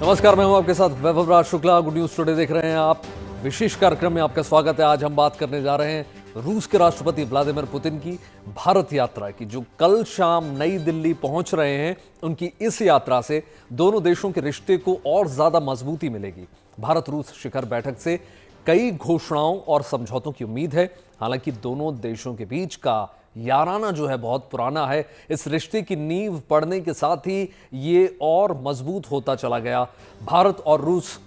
नमस्कार, मैं हूं आपके साथ Vaibhav Raj Shukla. Good news today देख रहे हैं आप। विशेष कार्यक्रम में आपका स्वागत है। आज हम बात करने जा रहे हैं रूस के राष्ट्रपति व्लादिमीर पुतिन की भारत यात्रा की, जो कल शाम नई दिल्ली पहुंच रहे हैं। उनकी इस यात्रा से दोनों देशों के रिश्ते को और ज्यादा मजबूती मिलेगी। भारत रूस शिखर बैठक से कई घोषणाओं और समझौतों की उम्मीद है। हालांकि दोनों देशों के बीच का याराना जो है बहुत पुराना है। इस रिश्ते की नींव पड़ने के साथ ही ये और मजबूत होता चला गया। भारत और रूस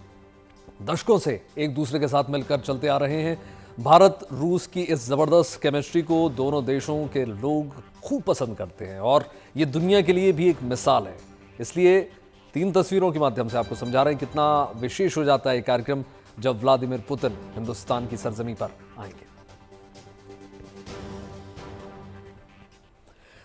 दशकों से एक दूसरे के साथ मिलकर चलते आ रहे हैं। भारत रूस की इस जबरदस्त केमिस्ट्री को दोनों देशों के लोग खूब पसंद करते हैं और ये दुनिया के लिए भी एक मिसाल है। इसलिए 3 तस्वीरों के माध्यम से आपको समझा रहे हैं कितना विशेष हो जाता है ये कार्यक्रम जब व्लादिमीर पुतिन हिंदुस्तान की सरजमी पर आएंगे।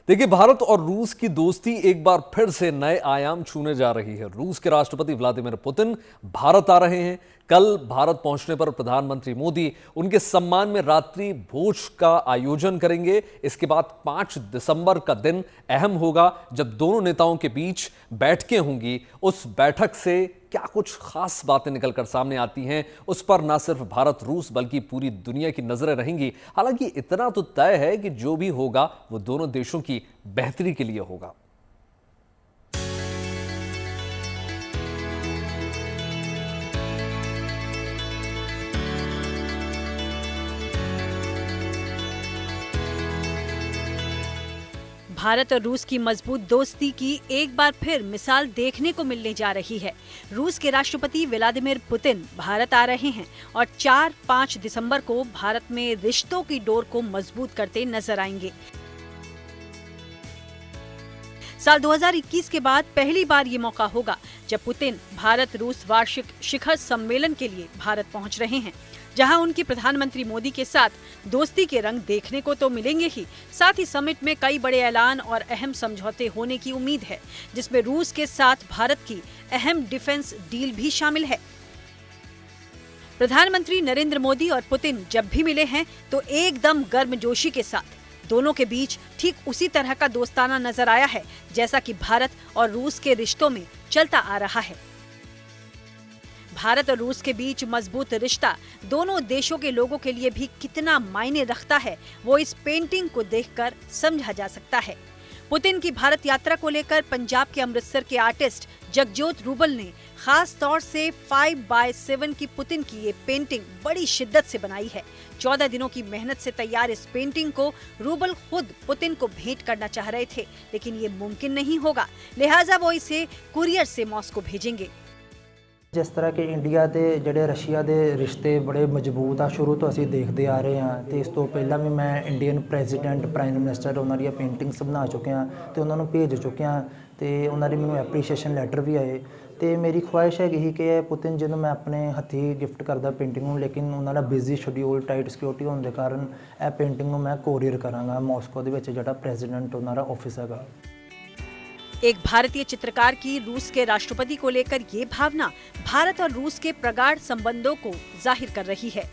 देखिए, भारत और रूस की दोस्ती एक बार फिर से नए आयाम छूने जा रही है। रूस के राष्ट्रपति व्लादिमीर पुतिन भारत आ रहे हैं। कल भारत पहुंचने पर प्रधानमंत्री मोदी उनके सम्मान में रात्रि भोज का आयोजन करेंगे। इसके बाद 5 दिसंबर का दिन अहम होगा जब दोनों नेताओं के बीच बैठकें होंगी। उस बैठक से क्या कुछ खास बातें निकलकर सामने आती हैं, उस पर न सिर्फ भारत रूस बल्कि पूरी दुनिया की नजरें रहेंगी। हालांकि इतना तो तय है कि जो भी होगा वो दोनों देशों की बेहतरी के लिए होगा। भारत और रूस की मजबूत दोस्ती की एक बार फिर मिसाल देखने को मिलने जा रही है। रूस के राष्ट्रपति व्लादिमीर पुतिन भारत आ रहे हैं और 4-5 दिसंबर को भारत में रिश्तों की डोर को मजबूत करते नजर आएंगे। साल 2021 के बाद पहली बार ये मौका होगा जब पुतिन भारत रूस वार्षिक शिखर सम्मेलन के लिए भारत पहुंच रहे हैं, जहां उनकी प्रधानमंत्री मोदी के साथ दोस्ती के रंग देखने को तो मिलेंगे ही, साथ ही समिट में कई बड़े ऐलान और अहम समझौते होने की उम्मीद है, जिसमें रूस के साथ भारत की अहम डिफेंस डील भी शामिल है। प्रधानमंत्री नरेंद्र मोदी और पुतिन जब भी मिले हैं तो एकदम गर्मजोशी के साथ दोनों के बीच ठीक उसी तरह का दोस्ताना नजर आया है जैसा कि भारत और रूस के रिश्तों में चलता आ रहा है। भारत और रूस के बीच मजबूत रिश्ता दोनों देशों के लोगों के लिए भी कितना मायने रखता है, वो इस पेंटिंग को देखकर समझा जा सकता है। पुतिन की भारत यात्रा को लेकर पंजाब के अमृतसर के आर्टिस्ट जगजोत रूबल ने खास तौर से 5x7 की पुतिन की ये पेंटिंग बड़ी शिद्दत से बनाई है। 14 दिनों की मेहनत से तैयार इस पेंटिंग को रूबल खुद पुतिन को भेंट करना चाह रहे थे, लेकिन ये मुमकिन नहीं होगा, लिहाजा वो इसे कुरियर से मॉस्को भेजेंगे। जिस तरह के इंडिया के ਜਿਹੜੇ रशिया के रिश्ते बड़े मजबूत आ, शुरू तो ਅਸੀਂ देखते आ रहे हैं। तो इस तो पहला भी मैं इंडियन प्रेजिडेंट प्राइम मिनिस्टर उन्होंने पेंटिंग्स बना चुके हैं तो उन्होंने भेज चुके हैं तो उन्होंने मैंने एप्रीशिएशन लैटर भी आए। तो मेरी ख्वाहिश है कि पुतिन जी मैं अपने हथी गिफ्ट करदा पेंटिंग, लेकिन उन्होंने बिजी शेड्यूल टाइट सिक्योरिटी होने के कारण यह पेंटिंग मैं कोरियर कराँगा मॉस्को के जो प्रेजिडेंट उन्होंने ऑफिस है। एक भारतीय चित्रकार की रूस के राष्ट्रपति को लेकर ये भावना भारत और रूस के प्रगाढ़ संबंधों को जाहिर कर रही है।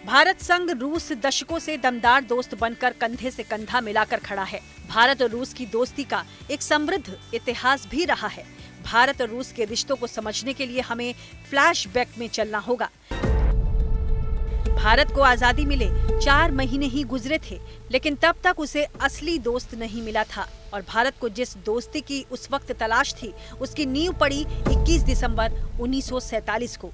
भारत संग रूस दशकों से दमदार दोस्त बनकर कंधे से कंधा मिलाकर खड़ा है। भारत और रूस की दोस्ती का एक समृद्ध इतिहास भी रहा है। भारत और रूस के रिश्तों को समझने के लिए हमें फ्लैशबैक में चलना होगा। भारत को आजादी मिले 4 महीने ही गुजरे थे, लेकिन तब तक उसे असली दोस्त नहीं मिला था और भारत को जिस दोस्ती की उस वक्त तलाश थी उसकी नींव पड़ी 21 दिसंबर 1947 को।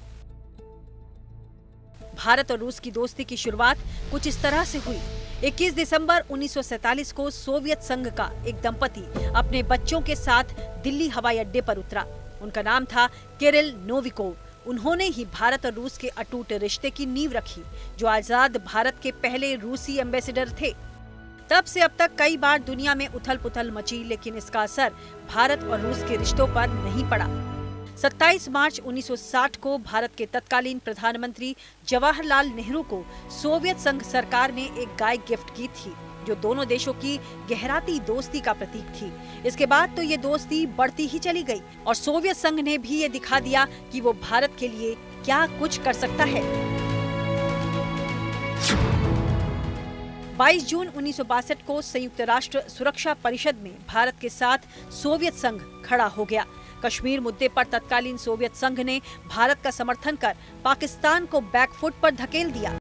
भारत और रूस की दोस्ती की शुरुआत कुछ इस तरह से हुई। 21 दिसंबर 1947 को सोवियत संघ का एक दंपति अपने बच्चों के साथ दिल्ली हवाई अड्डे पर उतरा। उनका नाम था किरिल नोविकोव। उन्होंने ही भारत और रूस के अटूट रिश्ते की नींव रखी, जो आजाद भारत के पहले रूसी एम्बेसडर थे। तब से अब तक कई बार दुनिया में उथल पुथल मची, लेकिन इसका असर भारत और रूस के रिश्तों पर नहीं पड़ा। 27 मार्च 1960 को भारत के तत्कालीन प्रधानमंत्री जवाहरलाल नेहरू को सोवियत संघ सरकार ने एक गाय गिफ्ट की थी, जो दोनों देशों की गहराती दोस्ती का प्रतीक थी। इसके बाद तो ये दोस्ती बढ़ती ही चली गई और सोवियत संघ ने भी ये दिखा दिया कि वो भारत के लिए क्या कुछ कर सकता है। 22 जून 1962 को संयुक्त राष्ट्र सुरक्षा परिषद में भारत के साथ सोवियत संघ खड़ा हो गया। कश्मीर मुद्दे पर तत्कालीन सोवियत संघ ने भारत का समर्थन कर पाकिस्तान को बैकफुट पर धकेल दिया।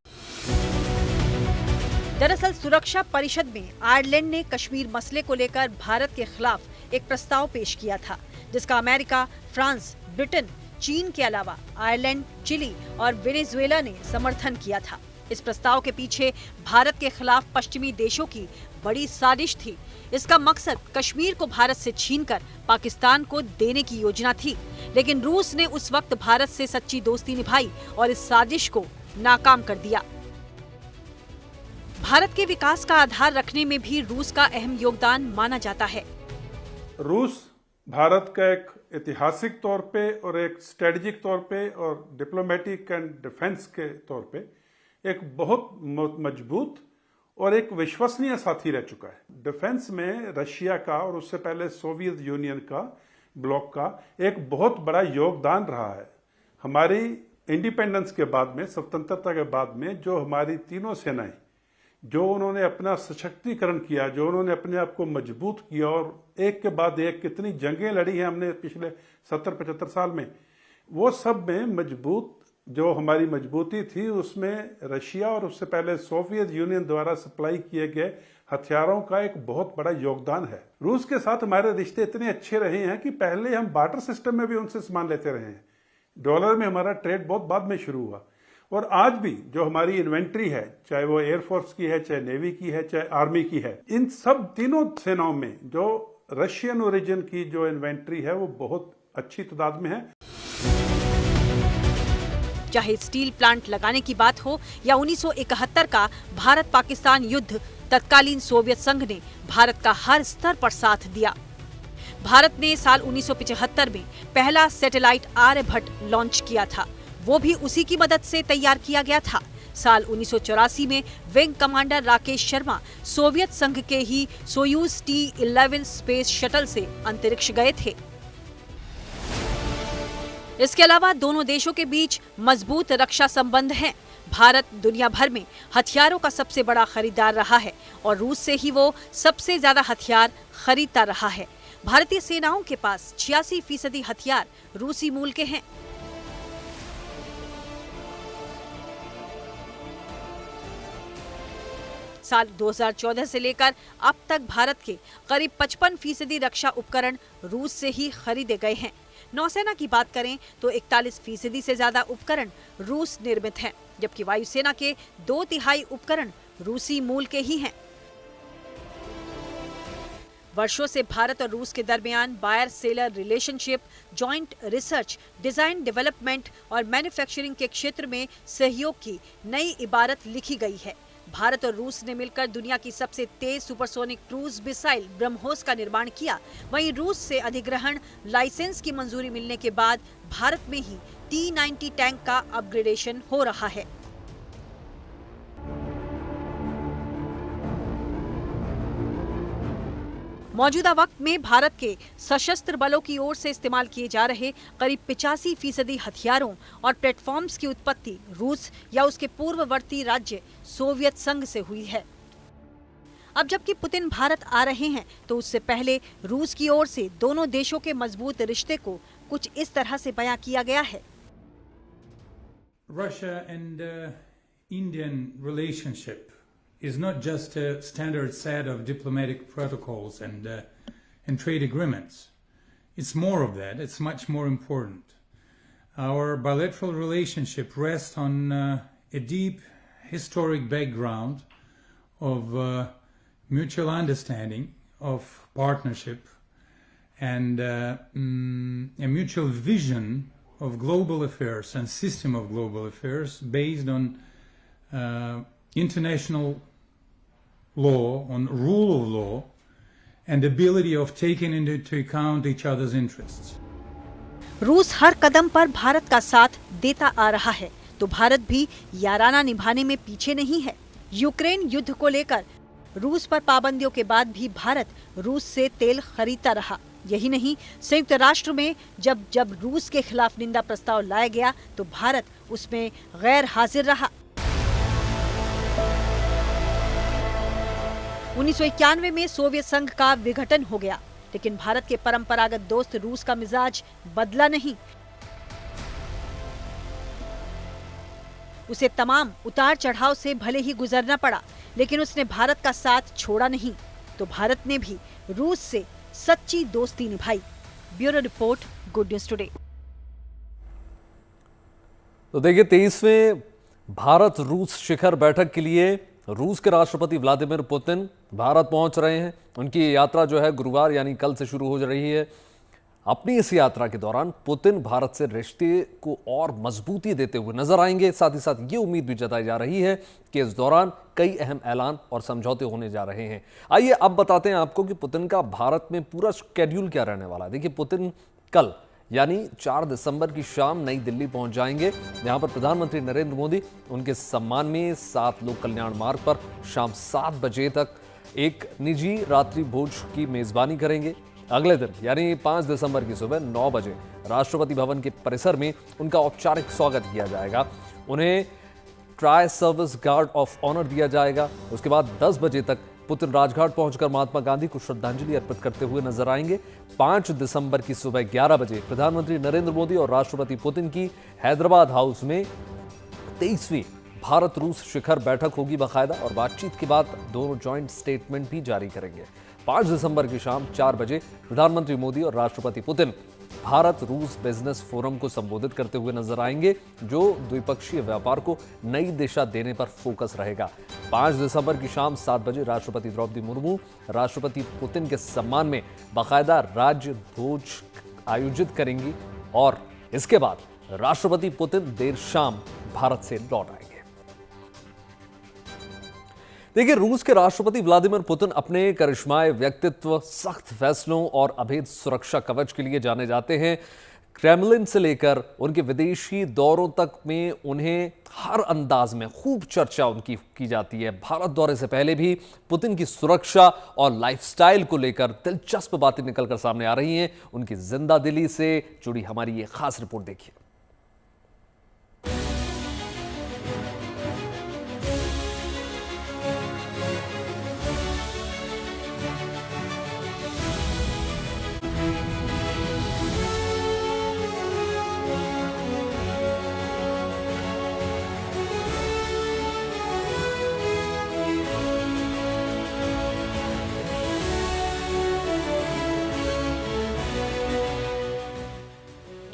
दरअसल सुरक्षा परिषद में आयरलैंड ने कश्मीर मसले को लेकर भारत के खिलाफ एक प्रस्ताव पेश किया था, जिसका अमेरिका, फ्रांस, ब्रिटेन, चीन के अलावा आयरलैंड, चिली और वेनेजुएला ने समर्थन किया था। इस प्रस्ताव के पीछे भारत के खिलाफ पश्चिमी देशों की बड़ी साजिश थी। इसका मकसद कश्मीर को भारत से छीनकर पाकिस्तान को देने की योजना थी, लेकिन रूस ने उस वक्त भारत से सच्ची दोस्ती निभाई और इस साजिश को नाकाम कर दिया। भारत के विकास का आधार रखने में भी रूस का अहम योगदान माना जाता है। रूस भारत का एक ऐतिहासिक तौर पे और एक स्ट्रेटेजिक तौर पे और डिप्लोमेटिक एंड डिफेंस के तौर पे एक बहुत मजबूत और एक विश्वसनीय साथी रह चुका है। डिफेंस में रशिया का और उससे पहले सोवियत यूनियन का ब्लॉक का एक बहुत बड़ा योगदान रहा है। हमारी इंडिपेंडेंस के बाद में, स्वतंत्रता के बाद में, जो हमारी तीनों सेनाएं, जो उन्होंने अपना सशक्तिकरण किया, जो उन्होंने अपने आप को मजबूत किया और एक के बाद एक कितनी जंगें लड़ी हैं हमने पिछले 70-75 साल में, वो सब में मजबूत जो हमारी मजबूती थी उसमें रशिया और उससे पहले सोवियत यूनियन द्वारा सप्लाई किए गए हथियारों का एक बहुत बड़ा योगदान है। रूस के साथ हमारे रिश्ते इतने अच्छे रहे हैं कि पहले हम बार्टर सिस्टम में भी उनसे सामान लेते रहे हैं। डॉलर में हमारा ट्रेड बहुत बाद में शुरू हुआ और आज भी जो हमारी इन्वेंट्री है, चाहे वो एयरफोर्स की है, चाहे नेवी की है, चाहे आर्मी की है, इन सब तीनों सेनाओं में जो रशियन ओरिजिन की जो इन्वेंट्री है वो बहुत अच्छी तादाद में है। चाहे स्टील प्लांट लगाने की बात हो या 1971 का भारत पाकिस्तान युद्ध, तत्कालीन सोवियत संघ ने भारत का हर स्तर पर साथ दिया। भारत ने साल 1975 में पहला सैटेलाइट आर्यभट्ट लॉन्च किया था, वो भी उसी की मदद से तैयार किया गया था। साल 1984 में wing commander Rakesh Sharma Soviet संघ के ही सोयूज T-11 स्पेस शटल से अंतरिक्ष गए थे। इसके अलावा दोनों देशों के बीच मजबूत रक्षा संबंध हैं। भारत दुनिया भर में हथियारों का सबसे बड़ा खरीदार रहा है और रूस से ही वो सबसे ज्यादा हथियार खरीदता रहा है। भारतीय सेनाओं के पास 86% हथियार रूसी मूल के हैं। साल 2014 से लेकर अब तक भारत के करीब 55% रक्षा उपकरण रूस से ही खरीदे गए हैं। नौसेना की बात करें तो 41% से ज्यादा उपकरण रूस निर्मित हैं, जबकि वायुसेना के 2/3 उपकरण रूसी मूल के ही हैं। वर्षों से भारत और रूस के दरमियान buyer seller relationship, joint research, design development और मैन्युफैक्चरिंग के क्षेत्र में सहयोग की नई इबारत लिखी गई है। भारत और रूस ने मिलकर दुनिया की सबसे तेज सुपरसोनिक क्रूज मिसाइल ब्रह्मोस का निर्माण किया। वहीं रूस से अधिग्रहण लाइसेंस की मंजूरी मिलने के बाद भारत में ही T-90 टैंक का अपग्रेडेशन हो रहा है। मौजूदा वक्त में भारत के सशस्त्र बलों की ओर से इस्तेमाल किए जा रहे करीब 85% हथियारों और प्लेटफॉर्म्स की उत्पत्ति रूस या उसके पूर्ववर्ती राज्य सोवियत संघ से हुई है। अब जबकि पुतिन भारत आ रहे हैं तो उससे पहले रूस की ओर से दोनों देशों के मजबूत रिश्ते को कुछ इस तरह से बयां किया गया है। Russia and Indian relationship is not just a standard set of diplomatic protocols and trade agreements. It's more of that. It's much more important. Our bilateral relationship rests on a deep historic background of mutual understanding, of partnership, and a mutual vision of global affairs and system of global affairs based on international law, on rule of law, and ability of taking into account each other's interests. रूस हर कदम पर भारत का साथ देता आ रहा है, तो भारत भी याराना निभाने में पीछे नहीं है। यूक्रेन युद्ध को लेकर रूस पर पाबंदियों के बाद भी भारत रूस से तेल खरीदता रहा। यही नहीं, संयुक्त राष्ट्र में जब रूस के खिलाफ निंदा प्रस्ताव लाया गया तो भारत उसमें गैर हाजिर रहा। 1991 में सोवियत संघ का विघटन हो गया, लेकिन भारत के परंपरागत दोस्त रूस का मिजाज बदला नहीं। उसे तमाम उतार चढ़ाव से भले ही गुजरना पड़ा, लेकिन उसने भारत का साथ छोड़ा नहीं। तो भारत ने भी रूस से सच्ची दोस्ती निभाई। Bureau report, good news today. तो देखिए, 23वें भारत रूस शिखर बैठक के लिए रूस के राष्ट्रपति व्लादिमीर पुतिन भारत पहुंच रहे हैं। उनकी यात्रा जो है गुरुवार यानी कल से शुरू हो रही है। अपनी इस यात्रा के दौरान पुतिन भारत से रिश्ते को और मजबूती देते हुए नजर आएंगे। साथ ही साथ ये उम्मीद भी जताई जा रही है कि इस दौरान कई अहम ऐलान और समझौते होने जा रहे हैं। आइए अब बताते हैं आपको कि पुतिन का भारत में पूरा शेड्यूल क्या रहने वाला है। देखिए, पुतिन कल यानी 4 दिसंबर की शाम नई दिल्ली पहुंच जाएंगे। यहां पर प्रधानमंत्री नरेंद्र मोदी उनके सम्मान में 7 लोक कल्याण मार्ग पर शाम 7 बजे तक एक निजी रात्रि भोज की मेजबानी करेंगे। अगले दिन यानी 5 दिसंबर की सुबह 9 बजे राष्ट्रपति भवन के परिसर में उनका औपचारिक स्वागत किया जाएगा। उन्हें tri service guard of honour दिया जाएगा। उसके बाद 10 बजे तक पुतिन राजघाट पहुंचकर महात्मा गांधी को श्रद्धांजलि अर्पित करते हुए नजर आएंगे। 5 दिसंबर की सुबह 11 बजे प्रधानमंत्री नरेंद्र मोदी और राष्ट्रपति पुतिन की हैदराबाद हाउस में 23वीं भारत रूस शिखर बैठक होगी बाकायदा, और बातचीत के बाद दोनों जॉइंट स्टेटमेंट भी जारी करेंगे। 5 दिसंबर की शाम 4 बजे प्रधानमंत्री मोदी और राष्ट्रपति पुतिन भारत रूस बिजनेस फोरम को संबोधित करते हुए नजर आएंगे, जो द्विपक्षीय व्यापार को नई दिशा देने पर फोकस रहेगा। 5 दिसंबर की शाम 7 बजे राष्ट्रपति द्रौपदी मुर्मू राष्ट्रपति पुतिन के सम्मान में बाकायदा राज्य भोज आयोजित करेंगी, और इसके बाद राष्ट्रपति पुतिन देर शाम भारत से लौट आएंगे। देखिए, रूस के राष्ट्रपति व्लादिमीर पुतिन अपने करिश्माई व्यक्तित्व, सख्त फैसलों और अभेद सुरक्षा कवच के लिए जाने जाते हैं। क्रेमलिन से लेकर उनके विदेशी दौरों तक में उन्हें हर अंदाज में खूब चर्चा उनकी की जाती है। भारत दौरे से पहले भी पुतिन की सुरक्षा और लाइफस्टाइल को लेकर दिलचस्प बातें निकलकर सामने आ रही हैं। उनकी जिंदा दिली से जुड़ी हमारी ये खास रिपोर्ट देखिए।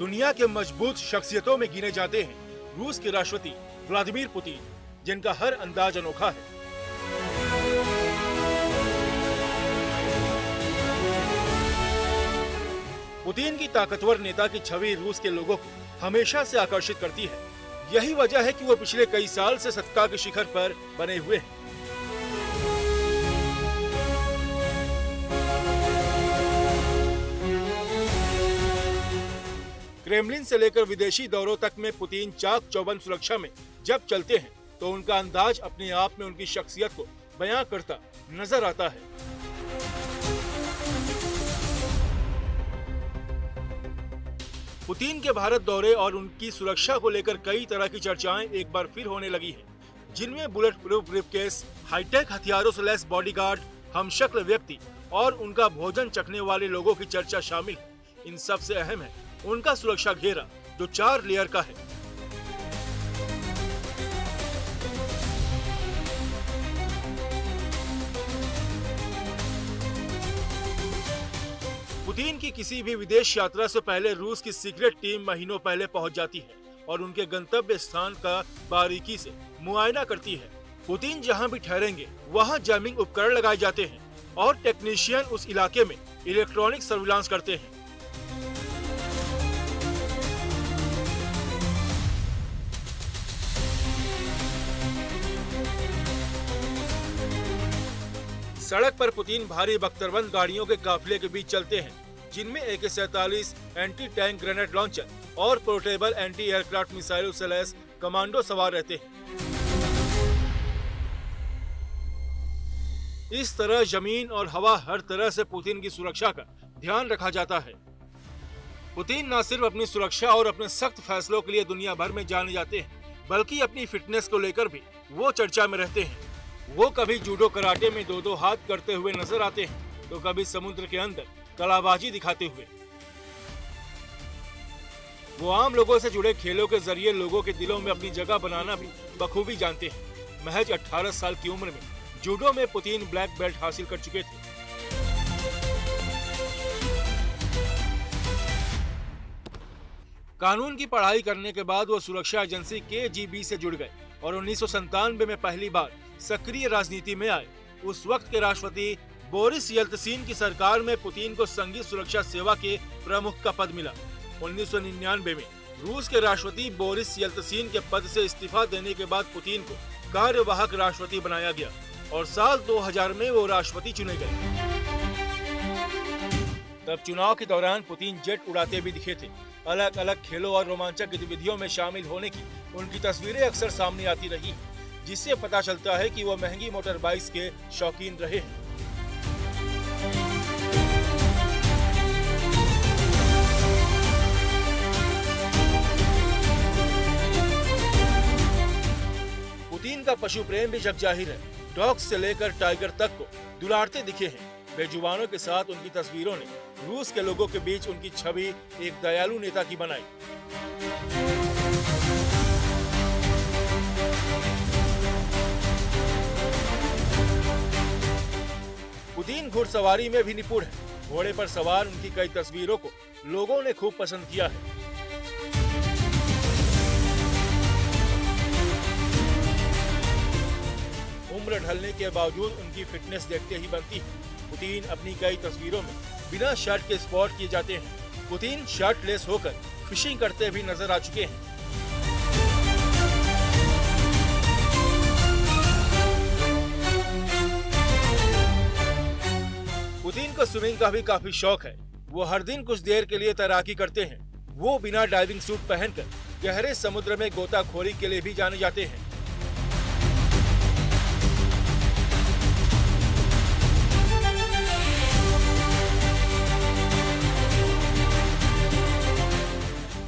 दुनिया के मजबूत शख्सियतों में गिने जाते हैं रूस के राष्ट्रपति व्लादिमीर पुतिन, जिनका हर अंदाज अनोखा है। पुतिन की ताकतवर नेता की छवि रूस के लोगों को हमेशा से आकर्षित करती है। यही वजह है कि वो पिछले कई साल से सत्ता के शिखर पर बने हुए हैं। क्रेमलिन से लेकर विदेशी दौरों तक में पुतिन चाक चौबंद सुरक्षा में जब चलते हैं तो उनका अंदाज अपने आप में उनकी शख्सियत को बयां करता नजर आता है। पुतिन के भारत दौरे और उनकी सुरक्षा को लेकर कई तरह की चर्चाएं एक बार फिर होने लगी हैं, जिनमें बुलेट प्रूफ ब्रीफकेस, हाईटेक हथियारों से लैस बॉडीगार्ड, हमशक्ल व्यक्ति और उनका भोजन चखने वाले लोगों की चर्चा शामिल है। इन सब से अहम है उनका सुरक्षा घेरा, जो 4 लेयर का है। पुतिन की किसी भी विदेश यात्रा से पहले रूस की सीक्रेट टीम महीनों पहले पहुंच जाती है और उनके गंतव्य स्थान का बारीकी से मुआयना करती है। पुतिन जहां भी ठहरेंगे वहां जैमिंग उपकरण लगाए जाते हैं और टेक्नीशियन उस इलाके में इलेक्ट्रॉनिक सर्विलांस करते हैं। सड़क पर पुतिन भारी बख्तरबंद गाड़ियों के काफिले के बीच चलते हैं, जिनमें AK-47 anti tank grenade launcher और पोर्टेबल एंटी एयरक्राफ्ट मिसाइलों से लैस कमांडो सवार रहते हैं। इस तरह जमीन और हवा हर तरह से पुतिन की सुरक्षा का ध्यान रखा जाता है। पुतिन न सिर्फ अपनी सुरक्षा और अपने सख्त फैसलों के लिए दुनिया भर में जाने जाते हैं, बल्कि अपनी फिटनेस को लेकर भी वो चर्चा में रहते हैं। वो कभी जूडो कराटे में दो हाथ करते हुए नजर आते हैं, तो कभी समुद्र के अंदर कलाबाजी दिखाते हुए। वो आम लोगों से जुड़े खेलों के जरिए लोगों के दिलों में अपनी जगह बनाना भी बखूबी जानते हैं। महज 18 साल की उम्र में जूडो में पुतिन ब्लैक बेल्ट हासिल कर चुके थे। कानून की पढ़ाई करने के बाद वो सुरक्षा एजेंसी KGB से जुड़ गए और 1997 में पहली बार सक्रिय राजनीति में आए। उस वक्त के राष्ट्रपति बोरिस येल्त्सिन की सरकार में पुतिन को संघीय सुरक्षा सेवा के प्रमुख का पद मिला। 1999 में रूस के राष्ट्रपति बोरिस येल्त्सिन के पद से इस्तीफा देने के बाद पुतिन को कार्यवाहक राष्ट्रपति बनाया गया और साल 2000 में वो राष्ट्रपति चुने गए। तब चुनाव के दौरान पुतिन जेट उड़ाते भी दिखे थे। अलग अलग खेलों और रोमांचक गतिविधियों में शामिल होने की उनकी तस्वीरें अक्सर सामने आती रही, जिससे पता चलता है कि वो महंगी मोटर बाइक्स के शौकीन रहे हैं। पुतिन का पशु प्रेम भी जग जाहिर है। डॉग्स से लेकर टाइगर तक को दुलारते दिखे हैं। बेजुबानों के साथ उनकी तस्वीरों ने रूस के लोगों के बीच उनकी छवि एक दयालु नेता की बनाई। पुतिन घुड़सवारी में भी निपुण है। घोड़े पर सवार उनकी कई तस्वीरों को लोगों ने खूब पसंद किया है। उम्र ढलने के बावजूद उनकी फिटनेस देखते ही बनती है। पुतिन अपनी कई तस्वीरों में बिना शर्ट के स्पॉट किए जाते हैं। पुतिन शर्टलेस होकर फिशिंग करते भी नजर आ चुके हैं। पुतिन को स्विमिंग का भी काफी शौक है। वो हर दिन कुछ देर के लिए तैराकी करते हैं। वो बिना डाइविंग सूट पहनकर गहरे समुद्र में गोताखोरी के लिए भी जाने जाते हैं।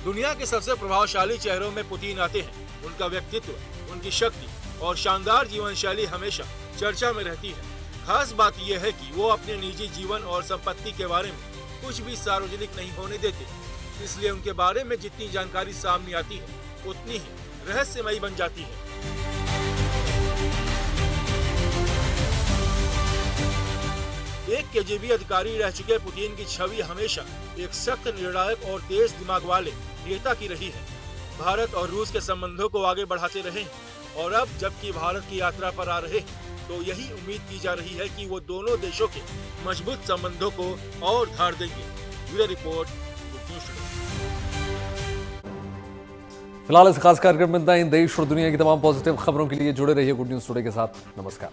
दुनिया के सबसे प्रभावशाली चेहरों में पुतिन आते हैं। उनका व्यक्तित्व, उनकी शक्ति और शानदार जीवन शैली हमेशा चर्चा में रहती है। खास बात यह है कि वो अपने निजी जीवन और संपत्ति के बारे में कुछ भी सार्वजनिक नहीं होने देते, इसलिए उनके बारे में जितनी जानकारी सामने आती है उतनी ही रहस्यमयी बन जाती है। एक KGB अधिकारी रह चुके पुतिन की छवि हमेशा एक सख्त, निर्णायक और तेज दिमाग वाले नेता की रही है। भारत और रूस के संबंधों को आगे बढ़ाते रहे हैं और अब जबकि भारत की यात्रा पर आ रहे हैं तो यही उम्मीद की जा रही है कि वो दोनों देशों के मजबूत संबंधों को और धार देंगे। Bureau report, good news today. फिलहाल इस खास कार्यक्रम में इतना ही। देश और दुनिया की तमाम पॉजिटिव खबरों के लिए जुड़े रहिए गुड न्यूज टुडे के साथ। नमस्कार।